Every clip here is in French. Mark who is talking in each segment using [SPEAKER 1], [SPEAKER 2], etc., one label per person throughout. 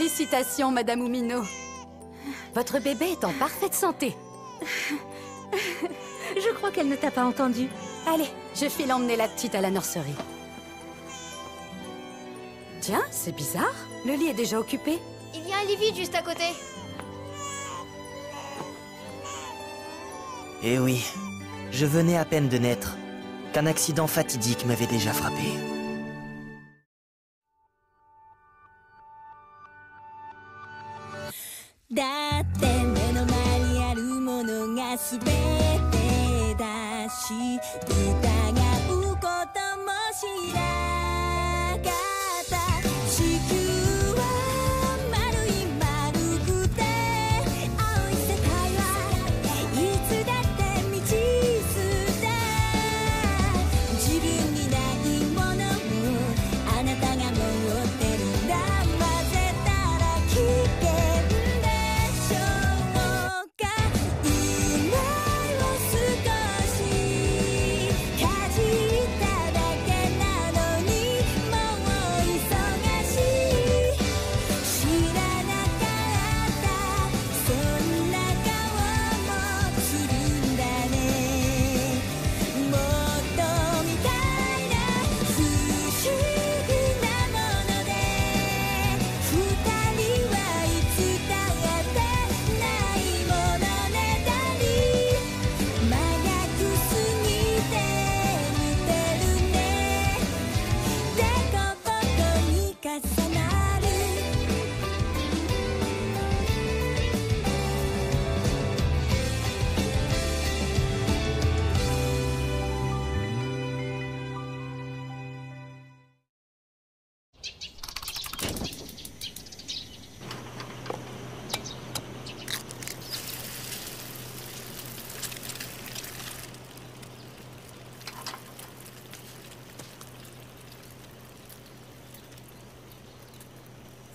[SPEAKER 1] Félicitations, Madame Umino.
[SPEAKER 2] Votre bébé est en parfaite santé.
[SPEAKER 3] Je crois qu'elle ne t'a pas entendu.
[SPEAKER 1] Allez, je file emmener la petite à la nurserie. Tiens, c'est bizarre. Le lit est déjà occupé.
[SPEAKER 4] Il y a un lit vide juste à côté.
[SPEAKER 5] Eh oui, je venais à peine de naître, qu'un accident fatidique m'avait déjà frappé.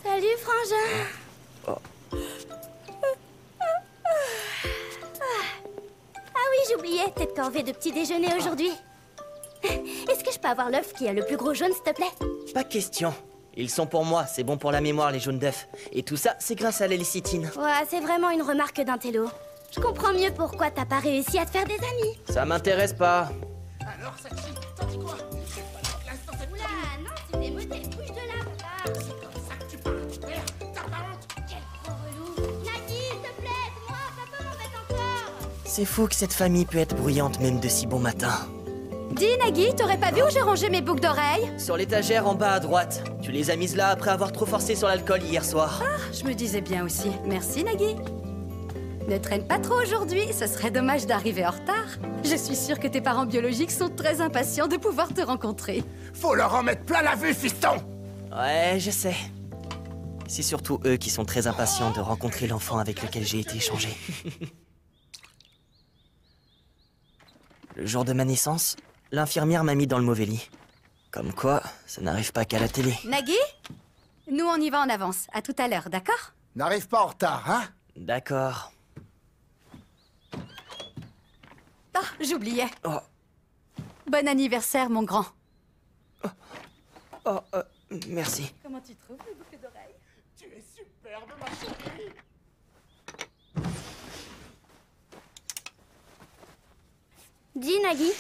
[SPEAKER 4] Salut, frangin. Ah oui, j'oubliais, t'es de corvée de petit déjeuner aujourd'hui. Est-ce que je peux avoir l'œuf qui a le plus gros jaune, s'il te plaît?
[SPEAKER 5] Pas question. Ils sont pour moi, c'est bon pour la mémoire, les jaunes d'œufs. Et tout ça, c'est grâce à la lécithine.
[SPEAKER 4] Ouais, c'est vraiment une remarque d'un télo. Je comprends mieux pourquoi t'as pas réussi à te faire des amis.
[SPEAKER 5] Ça m'intéresse pas.
[SPEAKER 6] Alors, Sachi, t'en dis quoi? J'ai pas la place dans cette
[SPEAKER 4] Oula, non, c'est démodé, bouge de là, papa.
[SPEAKER 6] C'est comme ça que tu parles à ton père? T'as pas honte?
[SPEAKER 4] Quel gros relou. Nagui, s'il te plaît, aide-moi, papa m'embête encore.
[SPEAKER 5] C'est fou que cette famille peut être bruyante même de si bon matin.
[SPEAKER 1] Dis, Nagui, t'aurais pas vu où j'ai rangé mes boucles d'oreilles?
[SPEAKER 5] Sur l'étagère en bas à droite. Tu les as mises là après avoir trop forcé sur l'alcool hier soir.
[SPEAKER 1] Je me disais bien aussi. Merci, Nagui. Ne traîne pas trop aujourd'hui, ce serait dommage d'arriver en retard. Je suis sûre que tes parents biologiques sont très impatients de pouvoir te rencontrer.
[SPEAKER 6] Faut leur en mettre plein la vue, fiston!
[SPEAKER 5] Ouais, je sais. C'est surtout eux qui sont très impatients de rencontrer l'enfant avec lequel j'ai été échangé. Le jour de ma naissance, l'infirmière m'a mis dans le mauvais lit. Comme quoi, ça n'arrive pas qu'à la télé.
[SPEAKER 1] Nagui, nous on y va en avance. À tout à l'heure, d'accord?
[SPEAKER 6] N'arrive pas en retard, hein?
[SPEAKER 5] D'accord.
[SPEAKER 1] Ah, j'oubliais.
[SPEAKER 5] Oh,
[SPEAKER 1] Bon anniversaire, mon grand.
[SPEAKER 5] oh, merci.
[SPEAKER 1] Comment tu trouves les boucles d'oreilles?
[SPEAKER 6] Tu es superbe, ma chérie!
[SPEAKER 4] Dis, Nagui,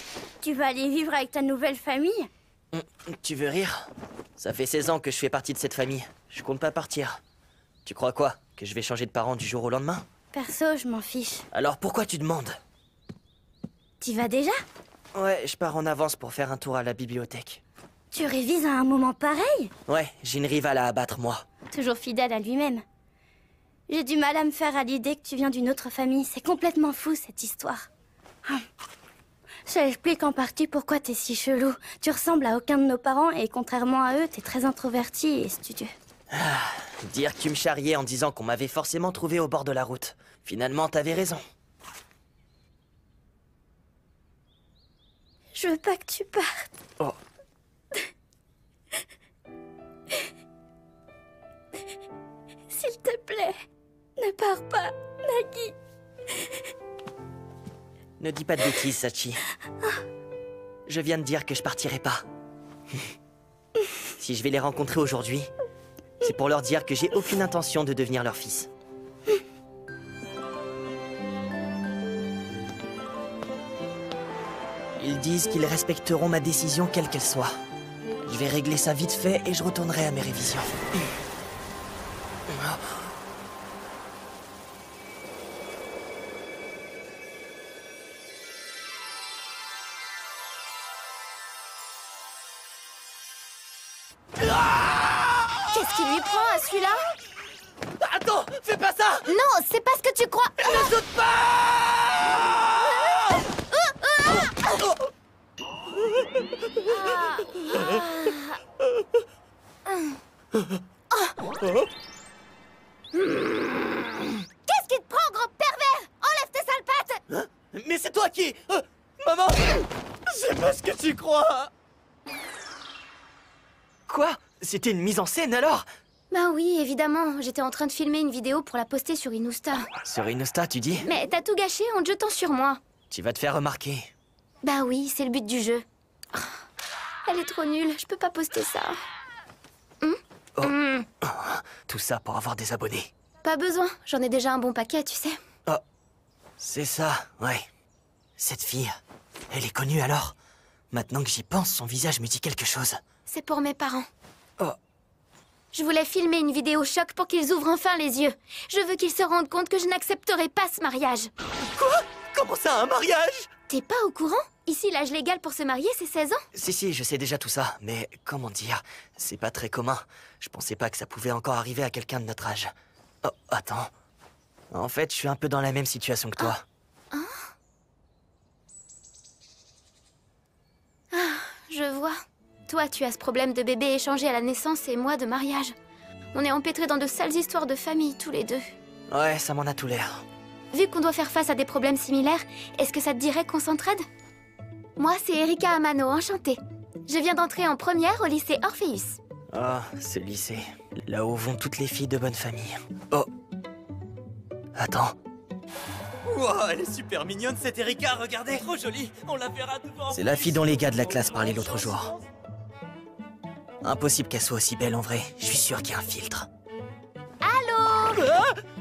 [SPEAKER 4] tu vas aller vivre avec ta nouvelle famille?
[SPEAKER 5] Tu veux rire? Ça fait 16 ans que je fais partie de cette famille. Je compte pas partir. Tu crois quoi? Que je vais changer de parents du jour au lendemain?
[SPEAKER 4] Perso, je m'en fiche.
[SPEAKER 5] Alors pourquoi tu demandes?
[SPEAKER 4] T'y vas déjà?
[SPEAKER 5] Ouais, je pars en avance pour faire un tour à la bibliothèque.
[SPEAKER 4] Tu révises à un moment pareil?
[SPEAKER 5] Ouais, j'ai une rivale à abattre, moi.
[SPEAKER 4] Toujours fidèle à lui-même. J'ai du mal à me faire à l'idée que tu viens d'une autre famille. C'est complètement fou, cette histoire. Ça explique en partie pourquoi t'es si chelou. Tu ressembles à aucun de nos parents et contrairement à eux, t'es très introverti et studieux.
[SPEAKER 5] Dire que tu me charriais en disant qu'on m'avait forcément trouvé au bord de la route. Finalement, t'avais raison.
[SPEAKER 4] Je veux pas que tu partes.
[SPEAKER 5] Oh.
[SPEAKER 4] S'il te plaît, ne pars pas, Nagui.
[SPEAKER 5] Ne dis pas de bêtises, Sachi. Je viens de dire que je partirai pas. Si je vais les rencontrer aujourd'hui, C'est pour leur dire que j'ai aucune intention de devenir leur fils. Ils disent qu'ils respecteront ma décision quelle qu'elle soit. Je vais régler ça vite fait et je retournerai à mes révisions.
[SPEAKER 4] Qu'est-ce qui lui prend à celui-là?
[SPEAKER 5] Attends, fais pas ça!
[SPEAKER 4] Non, c'est pas ce que tu crois.
[SPEAKER 5] Ne saute pas!
[SPEAKER 4] Qu'est-ce qui te prend, gros pervers? Enlève tes sales pattes!
[SPEAKER 5] Hein? Mais c'est toi qui... maman! C'est pas ce que tu crois! Quoi? C'était une mise en scène alors?
[SPEAKER 4] Bah oui, évidemment. J'étais en train de filmer une vidéo pour la poster sur Inousta.
[SPEAKER 5] Sur Inousta, tu dis?
[SPEAKER 4] Mais t'as tout gâché en te jetant sur moi.
[SPEAKER 5] Tu vas te faire remarquer.
[SPEAKER 4] Bah oui, c'est le but du jeu. Oh, elle est trop nulle, je peux pas poster ça.
[SPEAKER 5] Tout ça pour avoir des abonnés.
[SPEAKER 4] Pas besoin, j'en ai déjà un bon paquet, tu sais.
[SPEAKER 5] Oh, c'est ça, ouais. Cette fille, elle est connue alors? Maintenant que j'y pense, son visage me dit quelque chose.
[SPEAKER 4] C'est pour mes parents.
[SPEAKER 5] Oh.
[SPEAKER 4] Je voulais filmer une vidéo choc pour qu'ils ouvrent enfin les yeux. Je veux qu'ils se rendent compte que je n'accepterai pas ce mariage.
[SPEAKER 5] Quoi? Comment ça, un mariage?
[SPEAKER 4] T'es pas au courant? Ici, l'âge légal pour se marier, c'est 16 ans.
[SPEAKER 5] Si, je sais déjà tout ça, mais comment dire? C'est pas très commun. Je pensais pas que ça pouvait encore arriver à quelqu'un de notre âge. Oh, attends. En fait, je suis un peu dans la même situation que toi.
[SPEAKER 4] Je vois. Toi, tu as ce problème de bébé échangé à la naissance et moi de mariage. On est empêtrés dans de sales histoires de famille, tous les deux.
[SPEAKER 5] Ouais, ça m'en a tout l'air.
[SPEAKER 4] Vu qu'on doit faire face à des problèmes similaires, est-ce que ça te dirait qu'on s'entraide? Moi, c'est Erika Amano, enchantée. Je viens d'entrer en première au lycée Orpheus.
[SPEAKER 5] Ah, ce lycée. Là où vont toutes les filles de bonne famille. Oh. Attends.
[SPEAKER 7] Wow, elle est super mignonne cette Erika, regardez. Trop jolie, on la verra devant.
[SPEAKER 5] C'est la fille dont les gars de la classe parlaient l'autre jour. Impossible qu'elle soit aussi belle en vrai. Je suis sûr qu'il y a un filtre.
[SPEAKER 4] Allô?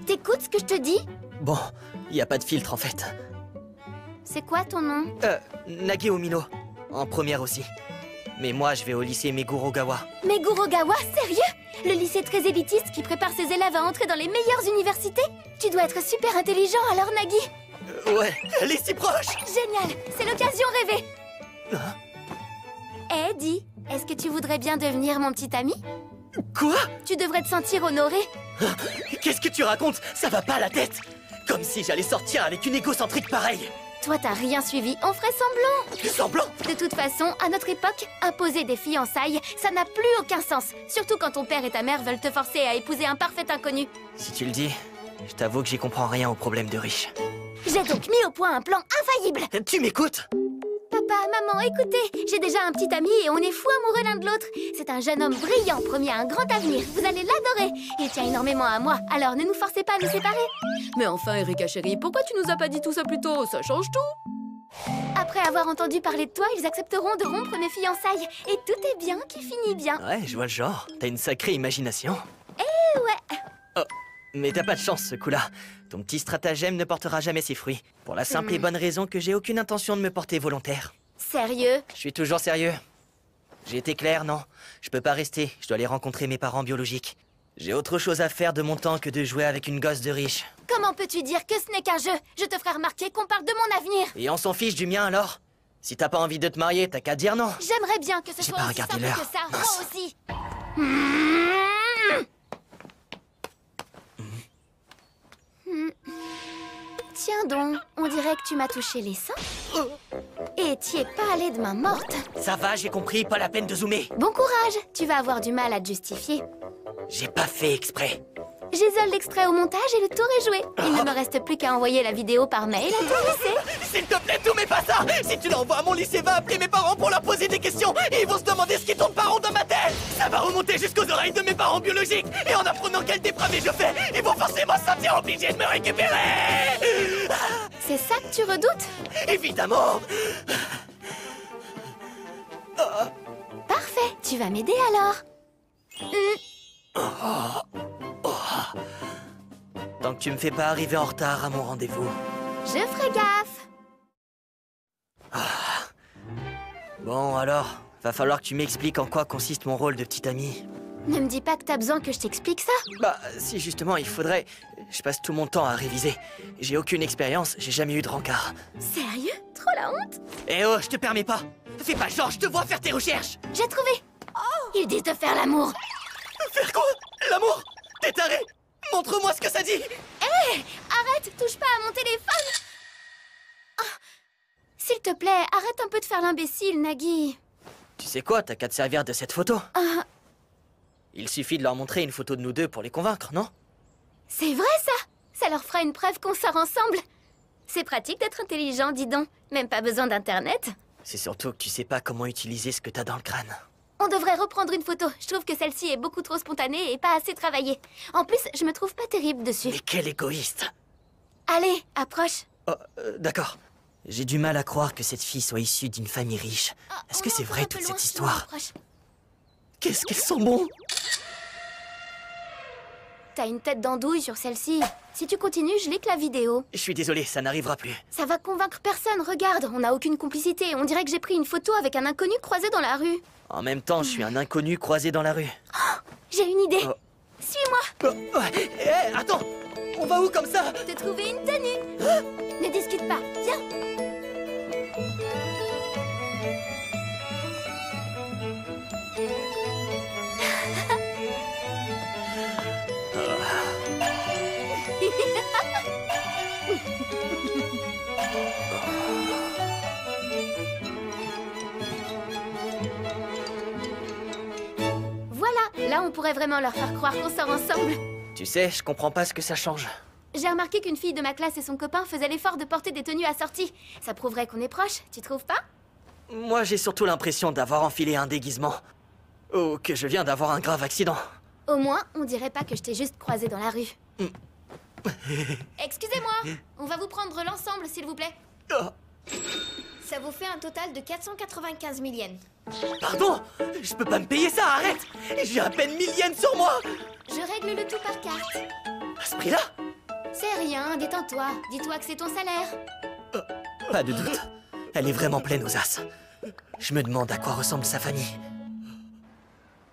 [SPEAKER 4] T'écoutes ce que je te dis?
[SPEAKER 5] Bon, il n'y a pas de filtre en fait.
[SPEAKER 4] C'est quoi ton nom?
[SPEAKER 5] Nage Omino. En première aussi. Mais moi, je vais au lycée Megurogawa.
[SPEAKER 4] Megurogawa, sérieux? Le lycée très élitiste qui prépare ses élèves à entrer dans les meilleures universités? Tu dois être super intelligent alors, Nagi.
[SPEAKER 5] Ouais, elle est si proche.
[SPEAKER 4] Génial, c'est l'occasion rêvée.
[SPEAKER 5] Hein?
[SPEAKER 4] Eh, dis, est-ce que tu voudrais bien devenir mon petit ami?
[SPEAKER 5] Quoi?
[SPEAKER 4] Tu devrais te sentir honoré.
[SPEAKER 5] Qu'est-ce que tu racontes? Ça va pas à la tête. Comme si j'allais sortir avec une égocentrique pareille.
[SPEAKER 4] Toi, t'as rien suivi, on ferait semblant.
[SPEAKER 5] Semblant?
[SPEAKER 4] De toute façon, à notre époque, imposer des fiançailles, ça n'a plus aucun sens. Surtout quand ton père et ta mère veulent te forcer à épouser un parfait inconnu.
[SPEAKER 5] Si tu le dis, je t'avoue que j'y comprends rien aux problèmes de riches.
[SPEAKER 4] J'ai donc mis au point un plan infaillible.
[SPEAKER 5] Tu m'écoutes?
[SPEAKER 4] Papa, maman, écoutez, j'ai déjà un petit ami et on est fous amoureux l'un de l'autre. C'est un jeune homme brillant, promis à un grand avenir. Vous allez l'adorer. Il tient énormément à moi, alors ne nous forcez pas à nous séparer.
[SPEAKER 2] Mais enfin, Erika chérie, pourquoi tu nous as pas dit tout ça plus tôt? Ça change tout.
[SPEAKER 4] Après avoir entendu parler de toi, ils accepteront de rompre mes fiançailles. Et tout est bien qui finit bien.
[SPEAKER 5] Ouais, je vois le genre. T'as une sacrée imagination.
[SPEAKER 4] Eh ouais.
[SPEAKER 5] Oh, mais t'as pas de chance ce coup-là. Ton petit stratagème ne portera jamais ses fruits. Pour la simple et bonne raison que j'ai aucune intention de me porter volontaire.
[SPEAKER 4] Sérieux?
[SPEAKER 5] Je suis toujours sérieux. J'ai été clair, non? Je peux pas rester, je dois aller rencontrer mes parents biologiques. J'ai autre chose à faire de mon temps que de jouer avec une gosse de riche.
[SPEAKER 4] Comment peux-tu dire que ce n'est qu'un jeu? Je te ferai remarquer qu'on parle de mon avenir.
[SPEAKER 5] Et on s'en fiche du mien alors? Si t'as pas envie de te marier, t'as qu'à dire non.
[SPEAKER 4] J'aimerais bien que ce
[SPEAKER 5] J'ai
[SPEAKER 4] soit
[SPEAKER 5] pas
[SPEAKER 4] aussi
[SPEAKER 5] regardé
[SPEAKER 4] simple
[SPEAKER 5] l'heure.
[SPEAKER 4] que ça, moi
[SPEAKER 5] Mince.
[SPEAKER 4] aussi. Tiens donc, on dirait que tu m'as touché les seins. Et t'y es pas allé de main morte.
[SPEAKER 5] Ça va, j'ai compris, pas la peine de zoomer.
[SPEAKER 4] Bon courage, tu vas avoir du mal à te justifier.
[SPEAKER 5] J'ai pas fait exprès.
[SPEAKER 4] J'isole l'extrait au montage et le tour est joué. Il ne me reste plus qu'à envoyer la vidéo par mail à ton lycée.
[SPEAKER 5] S'il te plaît, tout mais pas ça. Si tu l'envoies, mon lycée va appeler mes parents pour leur poser des questions. Et ils vont se demander ce qui tourne par rond dans ma tête. Ça va remonter jusqu'aux oreilles de mes parents biologiques. Et en apprenant quel dépravé je fais, ils vont forcément se sentir obligés de me récupérer.
[SPEAKER 4] C'est ça que tu redoutes?
[SPEAKER 5] Évidemment.
[SPEAKER 4] Parfait, tu vas m'aider alors.
[SPEAKER 5] Tant que tu me fais pas arriver en retard à mon rendez-vous.
[SPEAKER 4] Je ferai gaffe.
[SPEAKER 5] Bon alors, va falloir que tu m'expliques en quoi consiste mon rôle de petite amie.
[SPEAKER 4] Ne me dis pas que t'as besoin que je t'explique ça.
[SPEAKER 5] Bah, si justement il faudrait... Je passe tout mon temps à réviser. J'ai aucune expérience, j'ai jamais eu de rencard.
[SPEAKER 4] Sérieux? Trop la honte.
[SPEAKER 5] Eh oh, je te permets pas. Fais pas genre, je te vois faire tes recherches.
[SPEAKER 4] J'ai trouvé. Ils disent de faire l'amour.
[SPEAKER 5] Faire quoi? L'amour? T'es taré? Montre-moi ce que ça dit.
[SPEAKER 4] Arrête, touche pas à mon téléphone. S'il te plaît, arrête un peu de faire l'imbécile, Nagui.
[SPEAKER 5] Tu sais quoi, t'as qu'à te servir de cette photo. Il suffit de leur montrer une photo de nous deux pour les convaincre, non?
[SPEAKER 4] C'est vrai ça? Ça leur fera une preuve qu'on sort ensemble. C'est pratique d'être intelligent, dis donc. Même pas besoin d'internet.
[SPEAKER 5] C'est surtout que tu sais pas comment utiliser ce que t'as dans le crâne.
[SPEAKER 4] On devrait reprendre une photo. Je trouve que celle-ci est beaucoup trop spontanée et pas assez travaillée. En plus, je me trouve pas terrible dessus.
[SPEAKER 5] Mais quel égoïste.
[SPEAKER 4] Allez, approche.
[SPEAKER 5] Oh, d'accord. J'ai du mal à croire que cette fille soit issue d'une famille riche. Est-ce que c'est vrai toute cette histoire? Qu'est-ce qu'elles sont bons?
[SPEAKER 4] T'as une tête d'andouille sur celle-ci. Si tu continues, je leak la vidéo.
[SPEAKER 5] Je suis désolé, ça n'arrivera plus.
[SPEAKER 4] Ça va convaincre personne, regarde. On n'a aucune complicité. On dirait que j'ai pris une photo avec un inconnu croisé dans la rue.
[SPEAKER 5] En même temps, je suis un inconnu croisé dans la rue.
[SPEAKER 4] J'ai une idée.
[SPEAKER 5] Oh.
[SPEAKER 4] Suis-moi.
[SPEAKER 5] Attends. On va où comme ça?
[SPEAKER 4] T'ai trouvé une tenue. Ne discute pas. Viens. Voilà, là on pourrait vraiment leur faire croire qu'on sort ensemble.
[SPEAKER 5] Tu sais, je comprends pas ce que ça change.
[SPEAKER 4] J'ai remarqué qu'une fille de ma classe et son copain faisaient l'effort de porter des tenues assorties. Ça prouverait qu'on est proches, tu trouves pas?
[SPEAKER 5] Moi, j'ai surtout l'impression d'avoir enfilé un déguisement. Ou que je viens d'avoir un grave accident.
[SPEAKER 4] Au moins, on dirait pas que je t'ai juste croisé dans la rue. Excusez-moi, on va vous prendre l'ensemble, s'il vous plaît. Ça vous fait un total de 495 000 yens.
[SPEAKER 5] Pardon? Je peux pas me payer ça, arrête! J'ai à peine 1000 yens sur moi!
[SPEAKER 4] Je règle le tout par carte.
[SPEAKER 5] À ce prix-là?
[SPEAKER 4] C'est rien, détends-toi. Dis-toi que c'est ton salaire.
[SPEAKER 5] Pas de doute. Elle est vraiment pleine aux as. Je me demande à quoi ressemble sa famille.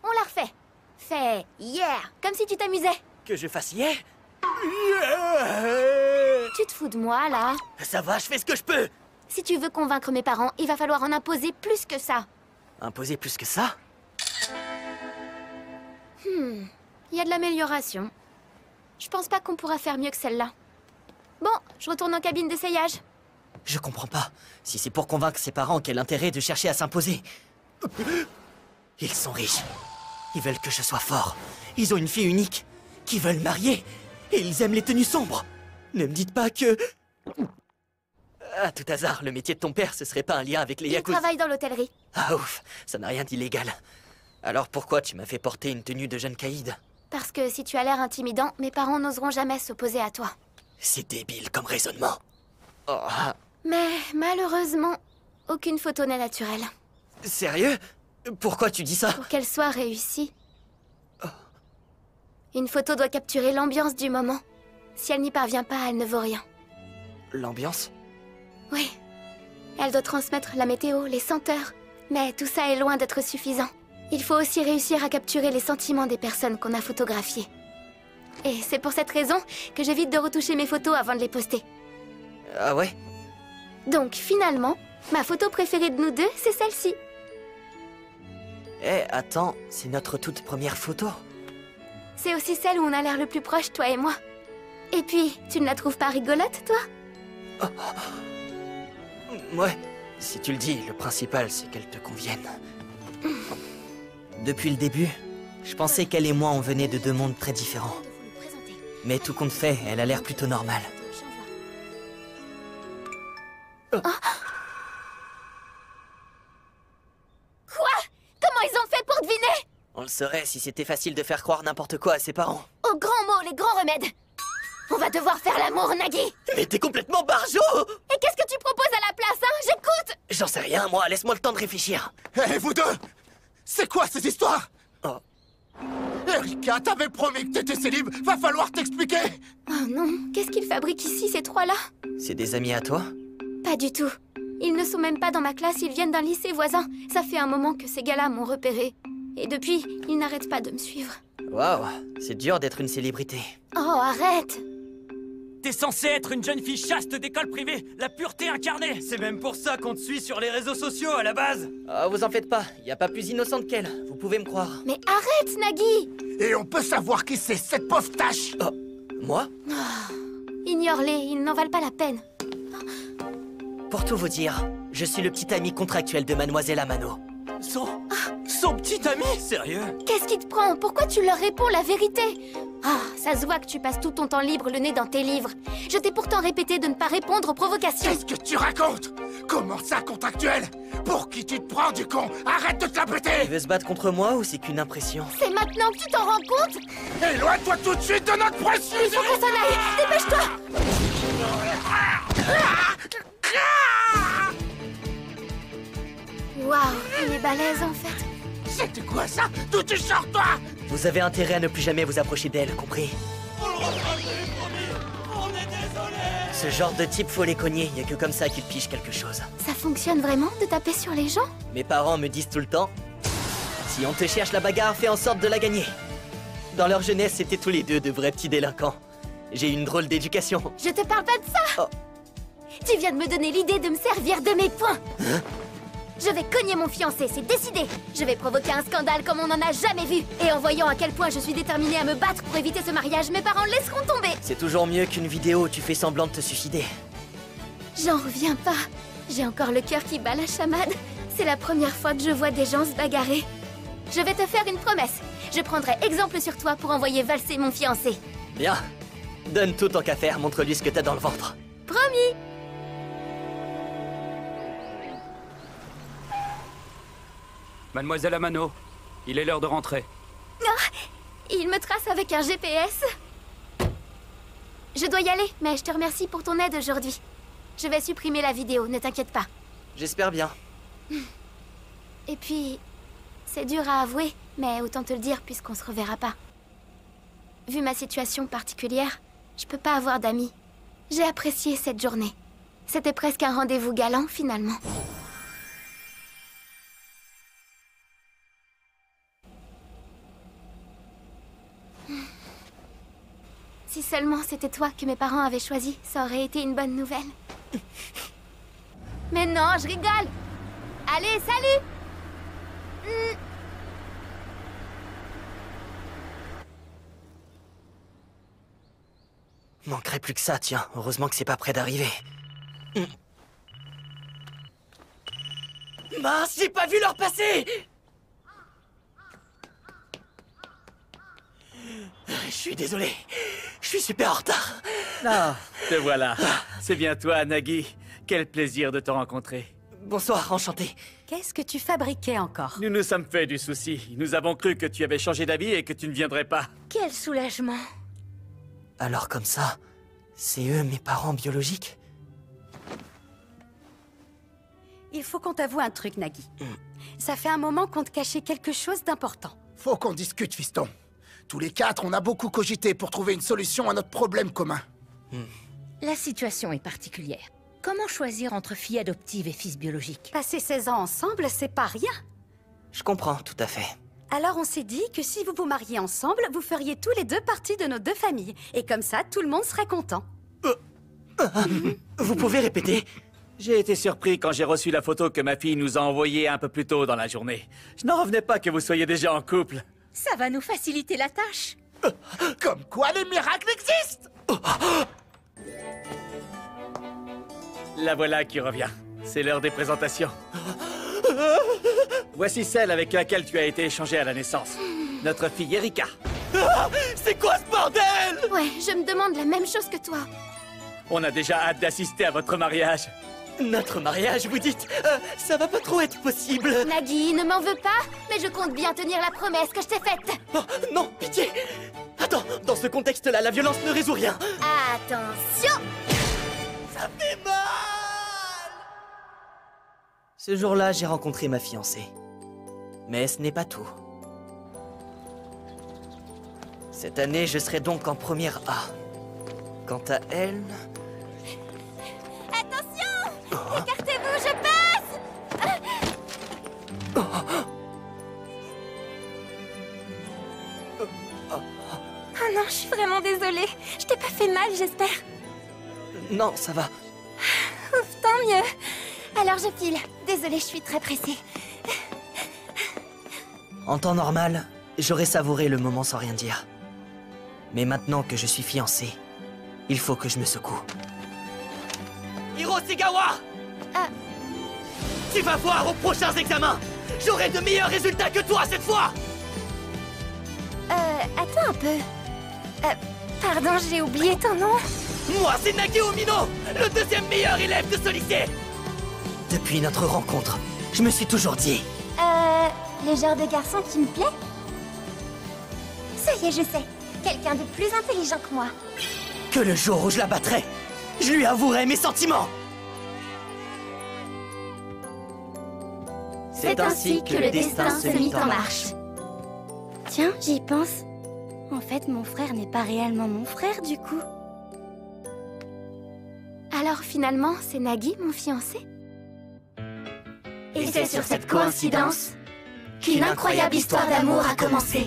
[SPEAKER 4] On la refait. Fais yeah, comme si tu t'amusais.
[SPEAKER 5] Que je fasse yeah?
[SPEAKER 4] Tu te fous de moi, là?
[SPEAKER 5] Ça va, je fais ce que je peux!
[SPEAKER 4] Si tu veux convaincre mes parents, il va falloir en imposer plus que ça.
[SPEAKER 5] Imposer plus que ça?
[SPEAKER 4] Il y a de l'amélioration. Je pense pas qu'on pourra faire mieux que celle-là. Bon, je retourne en cabine d'essayage.
[SPEAKER 5] Je comprends pas. Si c'est pour convaincre ses parents, quel intérêt de chercher à s'imposer? Ils sont riches. Ils veulent que je sois fort. Ils ont une fille unique. Qui veulent marier. Et ils aiment les tenues sombres. Ne me dites pas que... À tout hasard, le métier de ton père, ce serait pas un lien avec les
[SPEAKER 4] Il
[SPEAKER 5] yakuza?
[SPEAKER 4] travaille dans l'hôtellerie.
[SPEAKER 5] Ah ouf, ça n'a rien d'illégal. Alors pourquoi tu m'as fait porter une tenue de jeune caïd?
[SPEAKER 4] Parce que si tu as l'air intimidant, mes parents n'oseront jamais s'opposer à toi.
[SPEAKER 5] C'est débile comme raisonnement. Oh,
[SPEAKER 4] Mais malheureusement, aucune photo n'est naturelle.
[SPEAKER 5] sérieux? Pourquoi tu dis ça?
[SPEAKER 4] Pour qu'elle soit réussie, une photo doit capturer l'ambiance du moment. Si elle n'y parvient pas, elle ne vaut rien.
[SPEAKER 5] L'ambiance?
[SPEAKER 4] Oui. Elle doit transmettre la météo, les senteurs. Mais tout ça est loin d'être suffisant. Il faut aussi réussir à capturer les sentiments des personnes qu'on a photographiées. Et c'est pour cette raison que j'évite de retoucher mes photos avant de les poster.
[SPEAKER 5] Ah ouais?
[SPEAKER 4] Donc finalement, ma photo préférée de nous deux, c'est celle-ci.
[SPEAKER 5] Eh, attends, c'est notre toute première photo.
[SPEAKER 4] C'est aussi celle où on a l'air le plus proche, toi et moi. Et puis, tu ne la trouves pas rigolote, toi?
[SPEAKER 5] Ouais, si tu le dis, le principal, c'est qu'elle te convienne. Depuis le début, je pensais qu'elle et moi, on venait de deux mondes très différents. Mais tout compte fait, elle a l'air plutôt normale.
[SPEAKER 4] Quoi? Comment ils ont fait pour deviner?
[SPEAKER 5] On le saurait si c'était facile de faire croire n'importe quoi à ses parents.
[SPEAKER 4] Aux grands mots, les grands remèdes. On va devoir faire l'amour, Nagui.
[SPEAKER 5] Mais t'es complètement barjot!
[SPEAKER 4] Et qu'est-ce que tu proposes à la place, hein? J'écoute.
[SPEAKER 5] J'en sais rien, moi, laisse-moi le temps de réfléchir.
[SPEAKER 6] Hé, vous deux! C'est quoi cette histoire?
[SPEAKER 5] Oh.
[SPEAKER 6] Erika, t'avais promis que t'étais célib. Va falloir t'expliquer.
[SPEAKER 4] Oh non, qu'est-ce qu'ils fabriquent ici, ces trois-là?
[SPEAKER 5] C'est des amis à toi?
[SPEAKER 4] Pas du tout. Ils ne sont même pas dans ma classe, ils viennent d'un lycée voisin. Ça fait un moment que ces gars-là m'ont repéré. Et depuis, ils n'arrêtent pas de me suivre.
[SPEAKER 5] Waouh, c'est dur d'être une célébrité.
[SPEAKER 4] Oh, arrête!
[SPEAKER 7] T'es censé être une jeune fille chaste d'école privée, la pureté incarnée. C'est même pour ça qu'on te suit sur les réseaux sociaux à la base.
[SPEAKER 5] Ah, vous en faites pas, y a pas plus innocente qu'elle, vous pouvez me croire.
[SPEAKER 4] Mais arrête, Nagui!
[SPEAKER 6] Et on peut savoir qui c'est, cette pauvre tâche?
[SPEAKER 5] Oh, moi?
[SPEAKER 4] Ignore-les, ils n'en valent pas la peine.
[SPEAKER 5] Pour tout vous dire, je suis le petit ami contractuel de Mademoiselle Amano.
[SPEAKER 7] Son petit ami? Sérieux?
[SPEAKER 4] Qu'est-ce qui te prend? Pourquoi tu leur réponds la vérité? Ah, ça se voit que tu passes tout ton temps libre le nez dans tes livres. Je t'ai pourtant répété de ne pas répondre aux provocations.
[SPEAKER 6] Qu'est-ce que tu racontes? Comment ça, contractuel? Pour qui tu te prends, du con? Arrête de te la
[SPEAKER 5] Tu
[SPEAKER 6] péter!
[SPEAKER 5] veux se battre contre moi ou c'est qu'une impression?
[SPEAKER 4] C'est maintenant que tu t'en rends compte?
[SPEAKER 6] Éloigne-toi tout de suite de notre processus!
[SPEAKER 4] Faut qu'on s'en aille! Dépêche-toi! Waouh, il est balèze en fait.
[SPEAKER 6] C'était quoi ça? D'où tu sors, toi?
[SPEAKER 5] Vous avez intérêt à ne plus jamais vous approcher d'elle, compris? Ce genre de type, faut les cogner, y a que comme ça qu'ils pigent quelque chose.
[SPEAKER 4] Ça fonctionne vraiment de taper sur les gens?
[SPEAKER 5] Mes parents me disent tout le temps, si on te cherche la bagarre, fais en sorte de la gagner. Dans leur jeunesse, c'était tous les deux de vrais petits délinquants. J'ai une drôle d'éducation.
[SPEAKER 4] Je te parle pas de ça!
[SPEAKER 5] Oh.
[SPEAKER 4] Tu viens de me donner l'idée de me servir de mes poings! Je vais cogner mon fiancé, c'est décidé! Je vais provoquer un scandale comme on n'en a jamais vu! Et en voyant à quel point je suis déterminée à me battre pour éviter ce mariage, mes parents le laisseront tomber!
[SPEAKER 5] C'est toujours mieux qu'une vidéo où tu fais semblant de te suicider.
[SPEAKER 4] J'en reviens pas! J'ai encore le cœur qui bat la chamade. C'est la première fois que je vois des gens se bagarrer. Je vais te faire une promesse. Je prendrai exemple sur toi pour envoyer valser mon fiancé.
[SPEAKER 5] Bien. Donne tout tant qu'à faire, montre-lui ce que t'as dans le ventre.
[SPEAKER 4] Promis!
[SPEAKER 7] Mademoiselle Amano, il est l'heure de rentrer.
[SPEAKER 4] Il me trace avec un GPS. Je dois y aller, mais je te remercie pour ton aide aujourd'hui. Je vais supprimer la vidéo, ne t'inquiète pas.
[SPEAKER 5] J'espère bien.
[SPEAKER 4] Et puis, c'est dur à avouer, mais autant te le dire puisqu'on se reverra pas. Vu ma situation particulière, je peux pas avoir d'amis. J'ai apprécié cette journée. C'était presque un rendez-vous galant, finalement. Si seulement c'était toi que mes parents avaient choisi, ça aurait été une bonne nouvelle. Mais non, je rigole! Allez, salut!
[SPEAKER 5] Manquerait plus que ça, tiens. Heureusement que c'est pas près d'arriver. Mince, j'ai pas vu leur passer! Je suis désolé. Je suis super en retard.
[SPEAKER 8] Ah, te voilà. C'est bien toi, Nagui. Quel plaisir de te rencontrer.
[SPEAKER 5] Bonsoir, enchanté.
[SPEAKER 1] Qu'est-ce que tu fabriquais encore?
[SPEAKER 8] Nous nous sommes fait du souci. Nous avons cru que tu avais changé d'avis et que tu ne viendrais pas.
[SPEAKER 3] Quel soulagement!
[SPEAKER 5] Alors comme ça, c'est eux mes parents biologiques?
[SPEAKER 1] Il faut qu'on t'avoue un truc, Nagui. Ça fait un moment qu'on te cachait quelque chose d'important.
[SPEAKER 6] Faut qu'on discute, fiston. Tous les quatre, on a beaucoup cogité pour trouver une solution à notre problème commun.
[SPEAKER 3] La situation est particulière. Comment choisir entre fille adoptive et fils biologique?
[SPEAKER 1] Passer 16 ans ensemble, c'est pas rien.
[SPEAKER 5] Je comprends, tout à fait.
[SPEAKER 1] Alors on s'est dit que si vous vous mariez ensemble, vous feriez tous les deux partie de nos deux familles. Et comme ça, tout le monde serait content.
[SPEAKER 5] Vous pouvez répéter?
[SPEAKER 8] J'ai été surpris quand j'ai reçu la photo que ma fille nous a envoyée un peu plus tôt dans la journée. Je n'en revenais pas que vous soyez déjà en couple.
[SPEAKER 3] Ça va nous faciliter la tâche.
[SPEAKER 6] Comme quoi les miracles existent!
[SPEAKER 8] La voilà qui revient. C'est l'heure des présentations. Voici celle avec laquelle tu as été échangée à la naissance. Notre fille Erika.
[SPEAKER 5] C'est quoi ce bordel?
[SPEAKER 4] Ouais, je me demande la même chose que toi.
[SPEAKER 8] On a déjà hâte d'assister à votre mariage.
[SPEAKER 5] Notre mariage, vous dites? Ça va pas trop être possible.
[SPEAKER 4] Nagui, ne m'en veux pas, mais je compte bien tenir la promesse que je t'ai faite.
[SPEAKER 5] Oh, non, pitié. Attends, dans ce contexte-là, la violence ne résout rien.
[SPEAKER 4] Attention!
[SPEAKER 5] Ça fait mal. Ce jour-là, j'ai rencontré ma fiancée. Mais ce n'est pas tout. Cette année, je serai donc en première A. Quant à elle...
[SPEAKER 4] Attention! Écartez-vous, je passe! Oh non, je suis vraiment désolée. Je t'ai pas fait mal, j'espère.
[SPEAKER 5] Non, ça va.
[SPEAKER 4] Ouf, tant mieux. Alors je file. Désolée, je suis très pressée.
[SPEAKER 5] En temps normal, j'aurais savouré le moment sans rien dire. Mais maintenant que je suis fiancé, il faut que je me secoue. Hirosegawa! Tu vas voir aux prochains examens! J'aurai de meilleurs résultats que toi cette fois!
[SPEAKER 4] Attends un peu. Pardon, j'ai oublié ton nom.
[SPEAKER 5] Moi, c'est Nagi Omino, le deuxième meilleur élève de ce lycée! Depuis notre rencontre, je me suis toujours dit...
[SPEAKER 4] Le genre de garçon qui me plaît? Ça y est, je sais. Quelqu'un de plus intelligent que moi.
[SPEAKER 5] Que le jour où je la battrai, je lui avouerai mes sentiments!
[SPEAKER 4] C'est ainsi que le destin se mit en marche. Tiens, j'y pense. En fait, mon frère n'est pas réellement mon frère, du coup. Alors finalement, c'est Nagi, mon fiancé? Et c'est sur cette coïncidence qu'une incroyable histoire d'amour a commencé.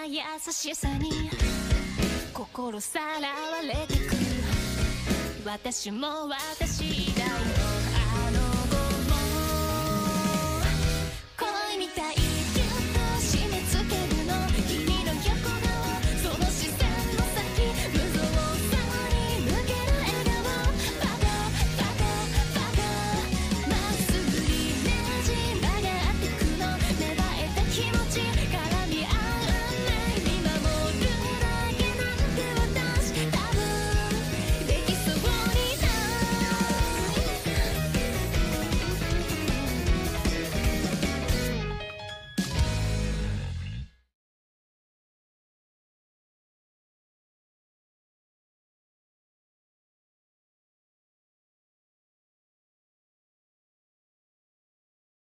[SPEAKER 9] 優しさに心さらわれてく私も私